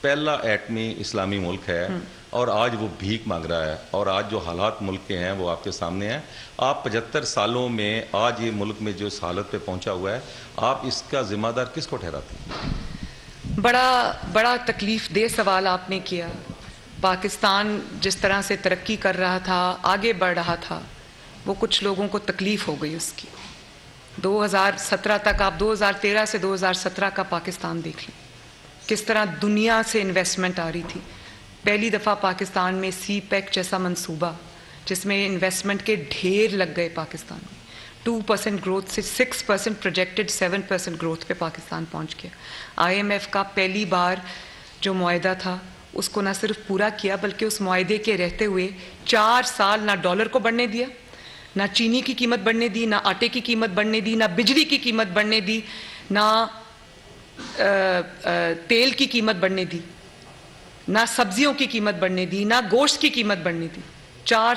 پہلا ایٹمی اسلامی ملک ہے اور آج وہ بھیک مانگ رہا ہے، اور آج جو حالات ملک کے ہیں وہ آپ کے سامنے ہیں. آپ 75 سالوں میں آج یہ ملک میں جو اس حالت پہ پہنچا ہوا ہے، آپ اس کا ذمہ دار کس کو ٹھہراتے ہیں؟ بڑا تکلیف دہ سوال آپ نے کیا. پاکستان جس طرح سے ترقی کر رہا تھا، آگے بڑھ رہا تھا، وہ کچھ لوگوں کو تکلیف ہو گئی اس کی. 2017 تک، آپ 2013 سے 2017 کا پاکستان دیکھ لیں، کس طرح دنیا سے انویسٹمنٹ آ رہی تھی. پہلی دفعہ پاکستان میں سی پیک جیسا منصوبہ جس میں انویسٹمنٹ کے ڈھیر لگ گئے پاکستان میں. 2% گروتھ سے 6% پروجیکٹڈ 7% گروتھ پہ پاکستان پہنچ گیا. IMF کا پہلی بار جو معاہدہ تھا اس کو نہ صرف پورا کیا بلکہ اس معاہدے کے رہتے ہوئے 4 سال نہ ڈالر کو بڑھنے دیا، نہ چینی کی قیمت بڑھنے دی، نہ آٹے کی قیمت بڑھنے دی، نہ بجلی کی قیمت بڑھنے دی، نہ تیل کی قیمت بڑھنے دی، نہ سبزیوں کی قیمت بڑھنے دی، نہ گوشت کی قیمت بڑھنے دی. 4